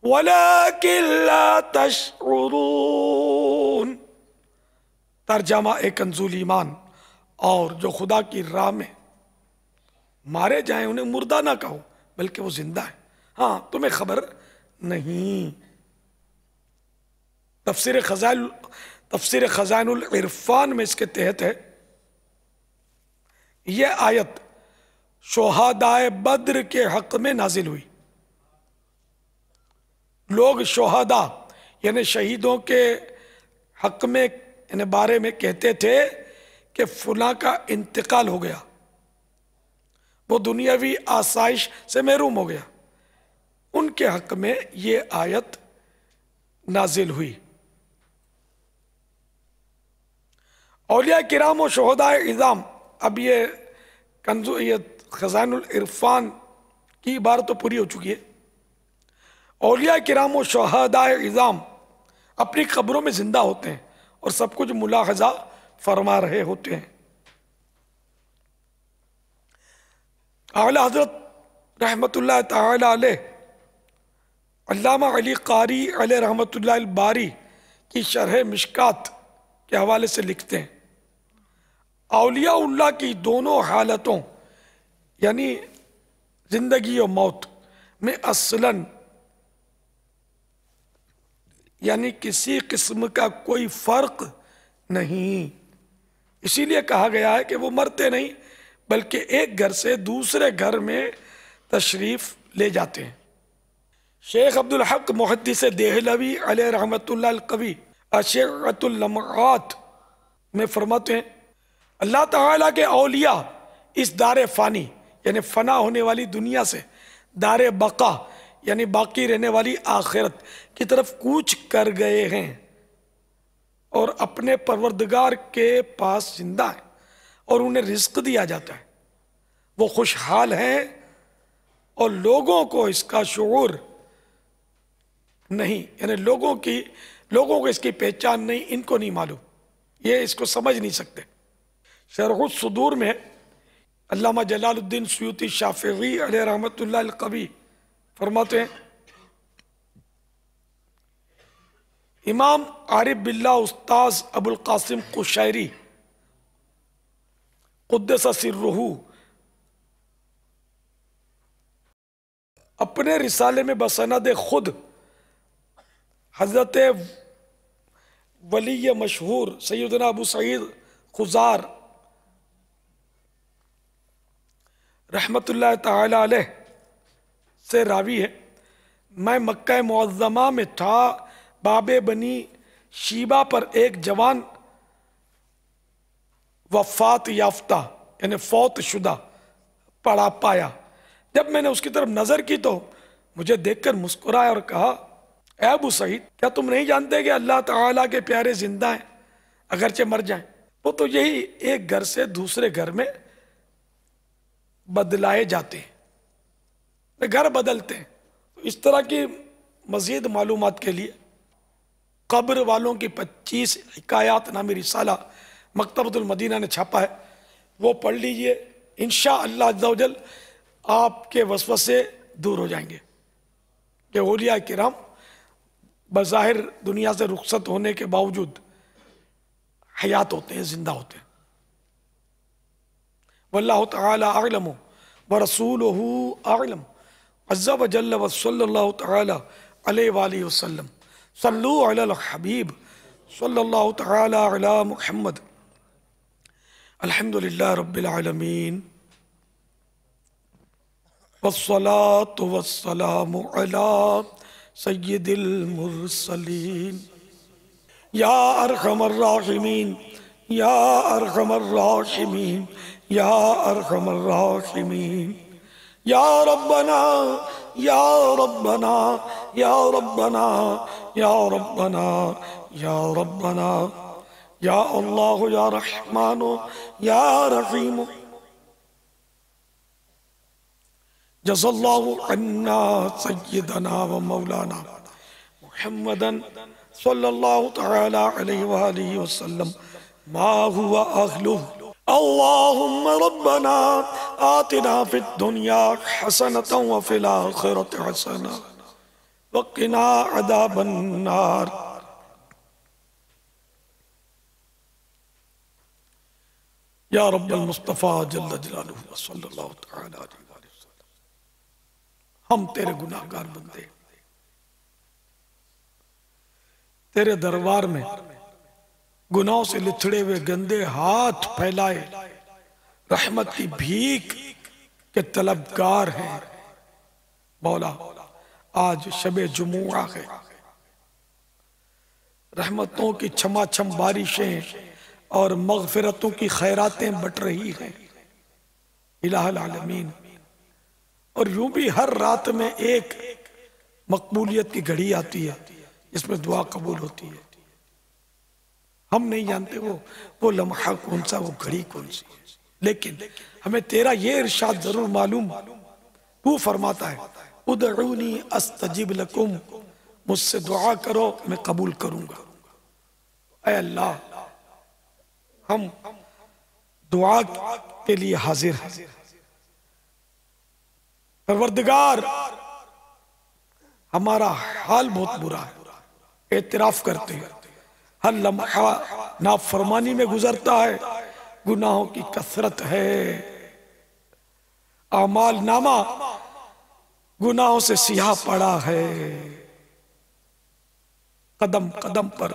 وَلَكِنْ لَا تَشْعُرُونَ۔ ترجمہ ایک کنزول ایمان، اور جو خدا کی راہ میں مارے جائیں انہیں مردہ نہ کہو بلکہ وہ زندہ ہے، ہاں تمہیں خبر نہیں۔ تفسیر خزائن العرفان میں اس کے تحت ہے، یہ آیت شہدائے بدر کے حق میں نازل ہوئی۔ لوگ شہداء یعنی شہیدوں کے حق میں یعنی بارے میں کہتے تھے کہ فلاں کا انتقال ہو گیا، وہ دنیاوی آسائش سے محروم ہو گیا، ان کے حق میں یہ آیت نازل ہوئی۔ اولیاء کرام و شہداء عظام، اب یہ خزائن العرفان کی عبارت تو پوری ہو چکی ہے۔ اولیاء کرام و شہداء عظام اپنی قبروں میں زندہ ہوتے ہیں اور سب کچھ ملاحظہ فرما رہے ہوتے ہیں۔ اعلی حضرت رحمت اللہ تعالی علیہ علامہ علی قاری علیہ رحمت اللہ الباری کی شرح مشکات کے حوالے سے لکھتے ہیں، اولیاء اللہ کی دونوں حالتوں یعنی زندگی و موت میں اصلاً یعنی کسی قسم کا کوئی فرق نہیں، اسی لیے کہا گیا ہے کہ وہ مرتے نہیں بلکہ ایک گھر سے دوسرے گھر میں تشریف لے جاتے ہیں۔ شیخ عبدالحق محدث دہلوی علیہ رحمت اللہ القوی اشعۃ اللمعات میں فرماتے ہیں، اللہ تعالیٰ کے اولیاء اس دار فانی یعنی فنا ہونے والی دنیا سے دار بقا یعنی باقی رہنے والی آخرت کی طرف کوچ کر گئے ہیں اور اپنے پروردگار کے پاس زندہ ہیں اور انہیں رزق دیا جاتا ہے، وہ خوشحال ہیں اور لوگوں کو اس کا شعور نہیں، یعنی لوگوں کو اس کی پہچان نہیں، ان کو نہیں معلوم، یہ اس کو سمجھ نہیں سکتے۔ شرح الصدور میں علامہ جلال الدین سیوطی شافعی علیہ رحمت اللہ القوی فرماتے ہیں، امام عارف باللہ استاذ ابو القاسم قشیری قدس سرہ اپنے رسالے میں بسند خود حضرت ولی مشہور سیدنا ابو سعید خزار رحمت اللہ تعالی علیہ سے راوی ہے، میں مکہ معظمہ میں تھا، باب بنی شیبہ پر ایک جوان وفات یافتہ یعنی فوت شدہ پڑا پایا، جب میں نے اس کی طرف نظر کی تو مجھے دیکھ کر مسکرایا اور کہا، اے ابو سعید کیا تم نہیں جانتے کہ اللہ تعالیٰ کے پیارے زندہ ہیں اگرچہ مر جائیں؟ وہ تو یہی ایک گھر سے دوسرے گھر میں بدلائے جاتے ہیں، گھر بدلتے ہیں۔ اس طرح کی مزید معلومات کے لیے قبر والوں کی 25 حکایات نامی رسالہ مکتبۃ المدینہ نے چھاپا ہے، وہ پڑھ لیجئے، انشاءاللہ عز و جل آپ کے وسوسے دور ہو جائیں گے کہ اولیاء کرام بظاہر دنیا سے رخصت ہونے کے باوجود حیات ہوتے ہیں، زندہ ہوتے ہیں۔ واللہ تعالی اعلم ورسولہ اعلم عز و جل وصلی اللہ تعالی علیہ وآلہ وسلم، صلو علی الحبیب صلی اللہ تعالی علی محمد۔ الحمدللہ رب العالمین والصلاة والسلام علی سید المرسلین، یا ارحم الراحمین یا ارحم الراحمین یا ارحم الراحمین، یا ربنا یا ربنا یا ربنا یا ربنا یا ربنا یا اللہ یا رحمان یا رحیم، جزا اللہ عنا سیدنا و مولانا محمدا صلی اللہ تعالی علیہ وآلہ وسلم ما ہوا اہلہ۔ اللہم ربنا آتنا فی الدنیا حسنة وفی الآخرة حسنة وقنا عذاب النار۔ یا رب المصطفیٰ جل جلالہ صلی اللہ تعالی علیہ وآلہ وسلم، ہم تیرے گناہگار بندے، تیرے دربار میں گناہوں سے لتھڑے ہوئے گندے ہاتھ پھیلائے رحمت کی بھیک کے طلبگار ہیں مولا. آج شب جمعہ ہے، رحمتوں کی چھما چھم بارشیں اور مغفرتوں کی خیراتیں بٹ رہی ہیں الہ العالمین. اور یوں بھی ہر رات میں ایک مقبولیت کی گھڑی آتی ہے جس میں دعا قبول ہوتی ہے. ہم نہیں جانتے وہ لمحہ کون سا، وہ گھڑی کون سی، لیکن ہمیں تیرا یہ ارشاد ضرور معلوم. تو فرماتا ہے ادعونی استجب لکم، مجھ سے دعا کرو میں قبول کروں گا. اے اللہ ہم دعا کے لیے حاضر ہیں. پروردگار ہمارا حال بہت برا ہے، اعتراف کرتے ہیں. ہر لمحہ نافرمانی میں گزرتا ہے، گناہوں کی کثرت ہے، اعمال نامہ گناہوں سے سیاہ پڑا ہے، قدم قدم پر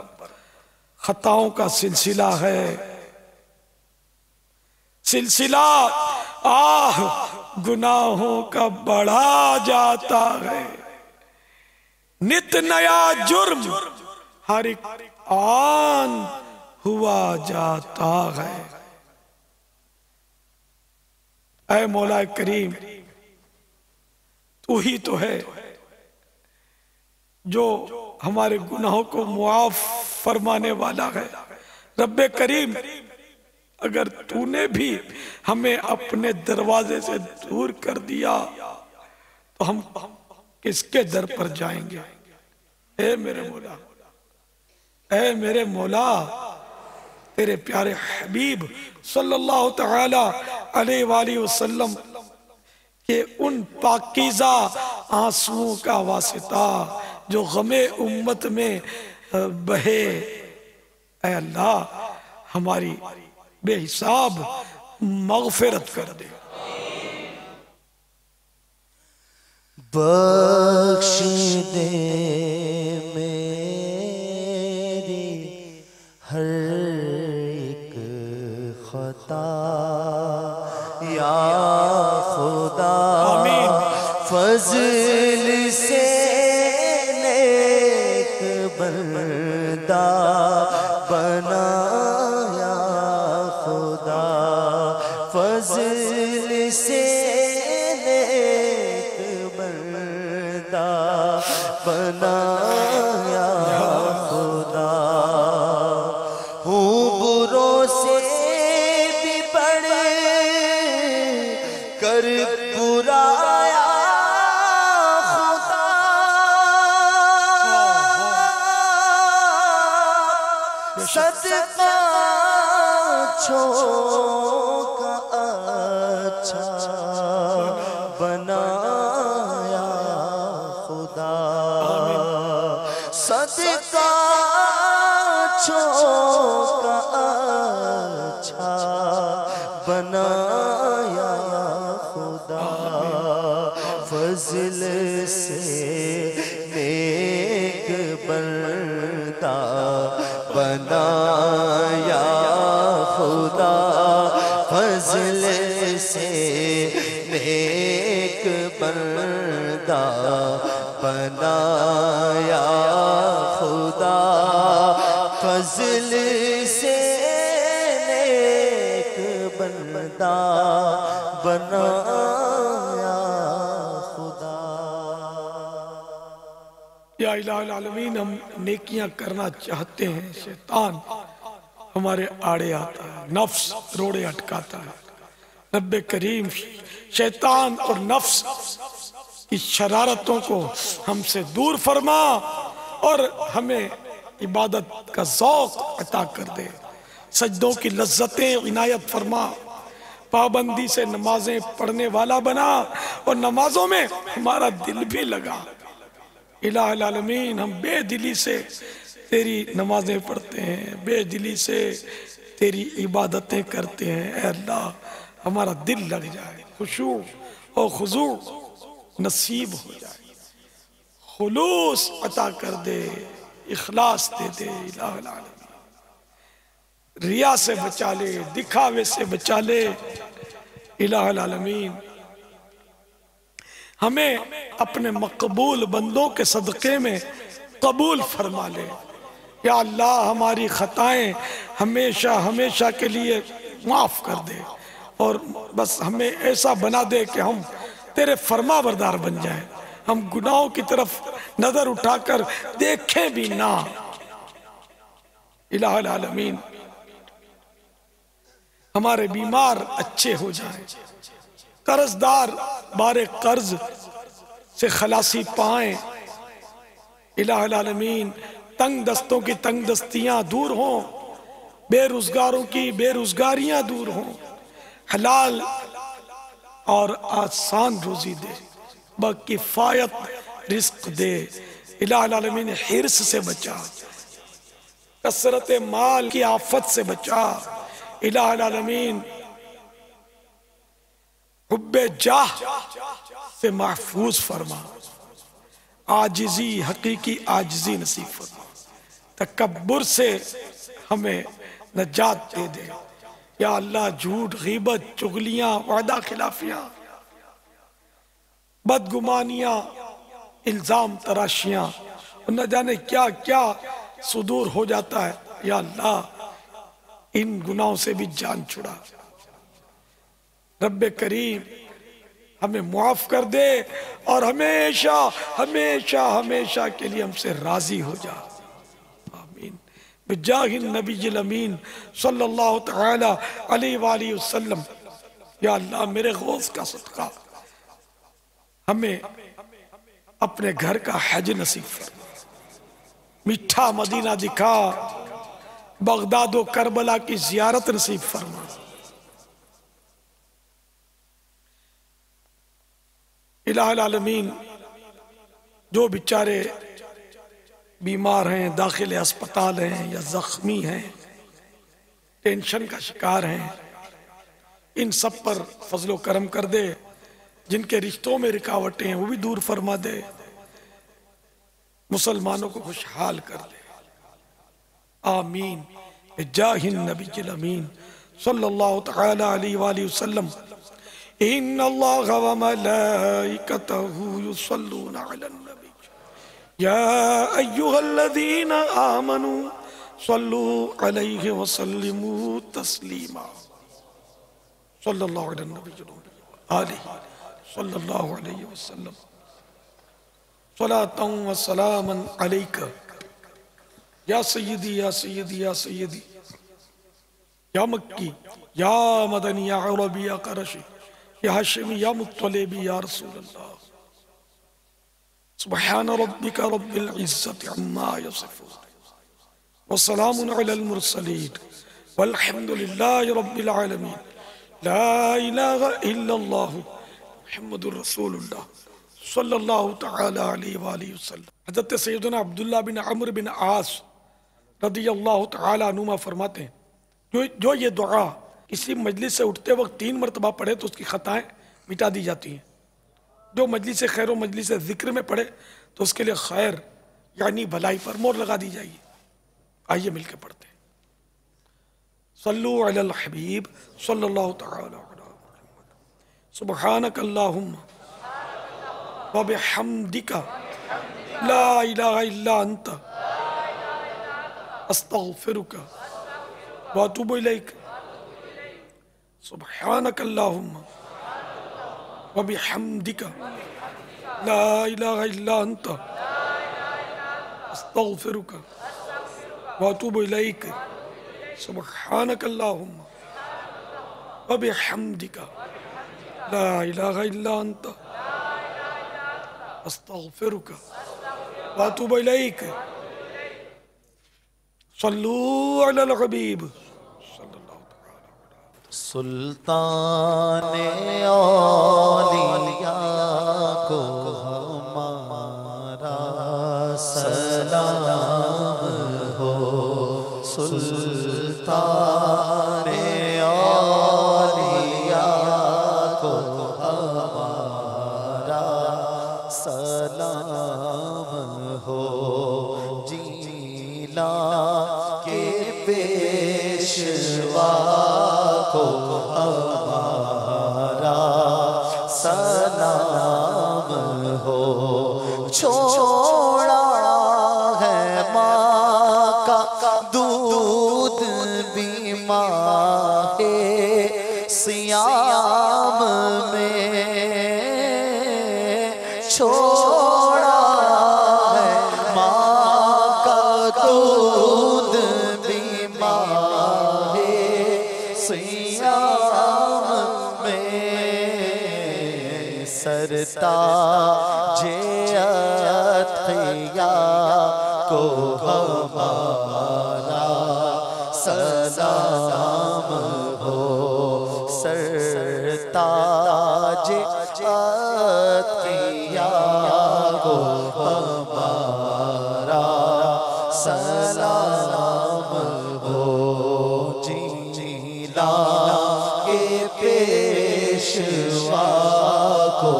خطاؤں کا سلسلہ ہے. سلسلہ گناہوں کا بڑھا جاتا ہے، نت نیا جرم ہر ایک آن ہوا جاتا ہے. اے مولا کریم تو ہی تو ہے جو ہمارے گناہوں کو معاف فرمانے والا ہے. رب کریم اگر تو نے بھی ہمیں اپنے دروازے سے دور کر دیا تو ہم کس کے در پر جائیں گے؟ اے میرے مولا، اے میرے مولا، تیرے پیارے حبیب صلی اللہ تعالی علیہ وآلہ وسلم کہ ان پاکیزہ آنسوؤں کا واسطہ جو غم امت میں بہے، اے اللہ ہماری بے حساب مغفرت کر دے. بخش دے میری ہر ایک خطا یا خدا، فضل سے نیک بندہ بنا یا خدا، فضل سے نیک بندہ بنا یا خدا. ہوں بروں سے بھی بڑھ کر برا یا خدا، صدقہ چھوڑ کا اچھا بنا یا خدا، صدقہ چھوڑ کا اچھا بنا یا خدا، فضل سے نیک بندہ بنا یا خدا، فضل سے نیک بندہ بنا یا خدا، فضل سے نیک بندہ بنا یا خدا. یا الہ العالمین ہم نیکیاں کرنا چاہتے ہیں، شیطان ہمارے آڑے آتا ہے، نفس روڑے اٹکاتا ہے. رب کریم شیطان اور نفس کی شرارتوں کو ہم سے دور فرما اور ہمیں عبادت کا ذوق عطا کر دے. سجدوں کی لذتیں عنایت فرما، پابندی سے نمازیں پڑھنے والا بنا اور نمازوں میں ہمارا دل بھی لگا. الہ العالمین ہم بے دلی سے تیری نمازیں پڑھتے ہیں، بے دلی سے تیری عبادتیں کرتے ہیں. اے اللہ ہمارا دل لگ جائے، خشوع اور خضوع نصیب ہو جائے، خلوص عطا کر دے. اخلاص دے دے الہ العالمین، ریا سے بچا لے، دکھاوے سے بچا لے الہ العالمین، ہمیں اپنے مقبول بندوں کے صدقے میں قبول فرما لے۔ یا اللہ ہماری خطائیں ہمیشہ ہمیشہ کے لیے معاف کر دے، اور بس ہمیں ایسا بنا دے کہ ہم تیرے فرما بردار بن جائیں، ہم گناہوں کی طرف نظر اٹھا کر دیکھیں بھی نہ الہ العالمین، ہمارے بیمار اچھے ہو جائیں، قرضدار بارے قرض سے خلاصی پائیں الہ العالمین، تنگ دستوں کی تنگ دستیاں دور ہوں، بے روزگاروں کی بے روزگاریاں دور ہوں، حلال اور آسان روزی دے، بکفایت رزق دے الہ العالمین، حرص سے بچا، کثرت مال کی آفت سے بچا الہ العالمین، حب جاہ سے محفوظ فرما، عاجزی حقیقی عاجزی نصیب فرما، تکبر سے ہمیں نجات دے دے یا اللہ، جھوٹ غیبت چغلیاں وعدہ خلافیاں بدگمانیاں الزام تراشیاں نہ جانے کیا کیا صدور ہو جاتا ہے، یا اللہ ان گناہوں سے بھی جان چھڑا، رب کریم ہمیں معاف کر دے اور ہمیشہ ہمیشہ ہمیشہ کے لیے ہم سے راضی ہو جا، آمین بجاہ النبی الامین صلی اللہ تعالی علیہ وآلہ وسلم۔ یا اللہ میرے غوث کا صدقہ ہمیں اپنے گھر کا حج نصیب فرما، میٹھا مدینہ دکھا، بغداد و کربلا کی زیارت نصیب فرما، الہ العالمین جو بیچارے بیمار ہیں، داخل اسپتال ہیں یا زخمی ہیں، ٹینشن کا شکار ہیں، ان سب پر فضل و کرم کر دے، جن کے رشتوں میں رکاوٹیں ہیں وہ بھی دور فرما دے، مسلمانوں کو خوشحال کر دے، آمین بجاہ النبی الامین صلی اللہ تعالی علیہ وآلہ وسلم۔ ان اللہ وملائکتہ یصلون علی النبی یا ایہا الذین آمنوا صلوا علیہ وسلموا تسلیما، صلی اللہ علی النبی آلہ صلی اللہ علیہ وسلم، صلاۃ و سلاما علیک یا سیدی یا سیدی یا سیدی، یا مکی یا مدنی یا عربی یا قرشی یا ہاشمی یا مطلبی یا رسول اللہ، سبحان ربک رب العزت عما یصفون وسلام علی المرسلین والحمد للہ رب العالمین، لا الہ الا اللہ محمد الرسول اللہ صلی اللہ تعالی علیہ وآلہ وسلم۔ حضرت سیدنا عبداللہ بن عمرو بن عاص رضی اللہ تعالی عنہما فرماتے ہیں جو یہ دعا کسی مجلس سے اٹھتے وقت 3 مرتبہ پڑھے تو اس کی خطائیں مٹا دی جاتی ہیں، جو مجلس خیر و مجلس ذکر میں پڑھے تو اس کے لیے خیر یعنی بھلائی پر مہر لگا دی جائے گی۔ آئیے مل کے پڑھتے ہیں، صلو علی الحبیب صلی اللہ تعالی علیہ وسلم، سبحانک اللہم وبحمدک لا الہ الا انت استغفرک واتوب الیک، سبحانک اللہم وبحمدک لا الہ الا انت استغفرک واتوب الیک، سبحانک اللہم وبحمدک لا الہ الا انت استغفرک واتوب الیک، صلو علی الحبیب۔ سلطان اولیاء کو ہمارا سلام ہو، سلطان اولیاء کو ہمارا سلام ہو، جی پیشوا کو ہمارا سلام ہو. چھوڑا ہے ماں کا دودھ بھی ماہ سیام میں. چھوڑا ہے ماں کا دودھ بھی ماہ سیام میں. سرتاج اتقیا کو ہمارا سلام ہو. سرتاج اتقیا کو ہمارا سلام ہو. جیلا کے پیشوا کو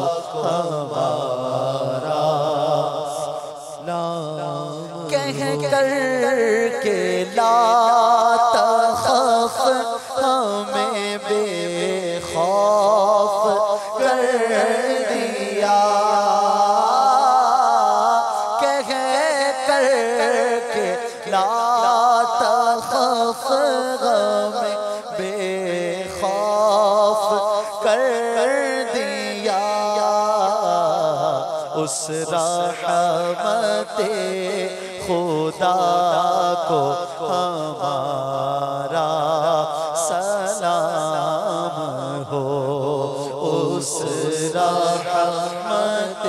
ہمارا سلام. کہہ کر کے لا تخف ہمیں بے خوف کر دیا. کہہ کر کے لا تخف ہمیں بے خوف کر دیا. اس رحمت خدا کو ہمارا سلام ہو. اس رحمت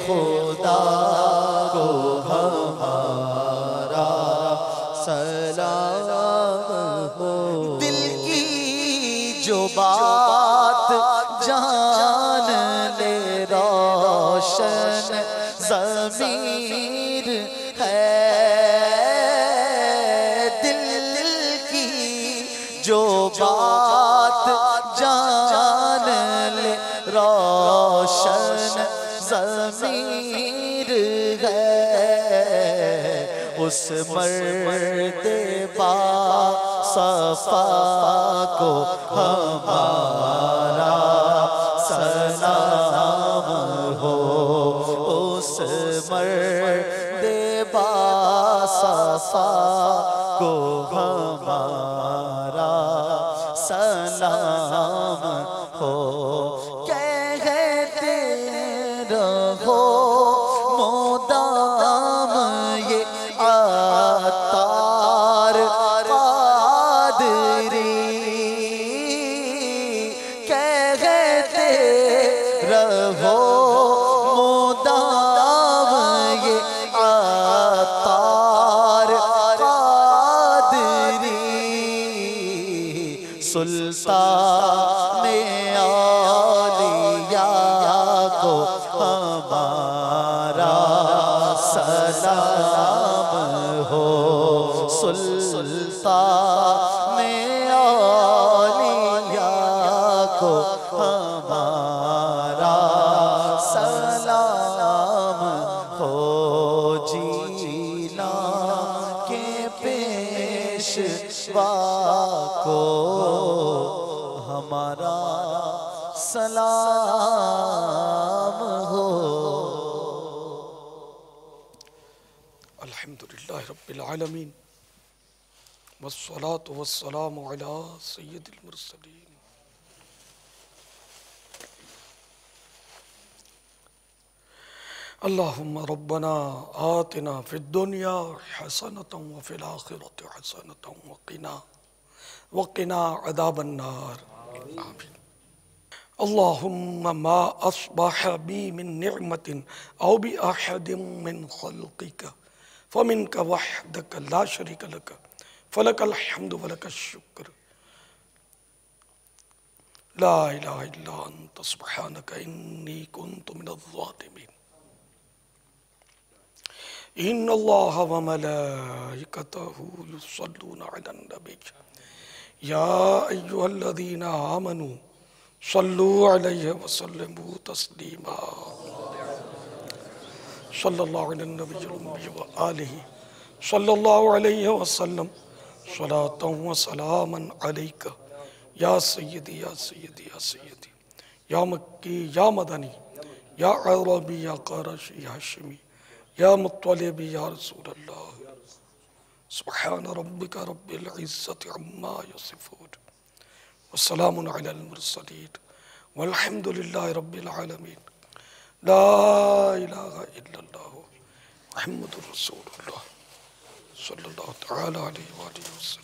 خدا کو ہمارا سلام ہو. دل کی جو بات جان لے روشن ضمیر ہے. دل کی جو بات جان لے روشن ضمیر ہے. اس مرد با صفا کو ہمارا سلام ہو. اس مرد با صفا کو ہمارا سلام ہو. کہتے رہو مدام یہ عطار قادری. کہتے رہو مدام یہ عطار قادری. سلطان اولیاء کو ہمارا سلام ہو. سلطان اولیاء کو ہمارا سلام ہو. جیلا کے پیشوا کو ہمارا سلام ہو. الحمدللہ رب العالمین والصلاة والسلام علی سید المرسلین. اللہم ربنا آتنا فی الدنیا حسنة وفی الآخرة حسنة وقنا عذاب النار. آمین. اللہم ما اصبح بی من نعمت او بأحد من خلقک فمنک وحدک لا شریک لک فلک الحمد ولک الشکر. لا الہ الا انت سبحانک انی کنت من الظالمین. ان اللہ وملائکتہ یصلون علی النبی یا ایہا الذین آمنوا صلوا علیہ وسلموا تسلیما. صلی اللہ علی النبی وآلہ صلی اللہ علیہ وسلم صلاۃ و سلاما علیک یا سیدی یا سیدی یا سیدی یا مکی یا مدنی یا عربی یا قرشی یا ہاشمی یا مطلبی یا رسول اللہ. سبحان ربک رب العزت عما یصفون والسلام علی المرسلین والحمد للہ رب العالمین. لا الہ الا اللہ محمد رسول اللہ صلی اللہ تعالی علیہ وآلہ وسلم.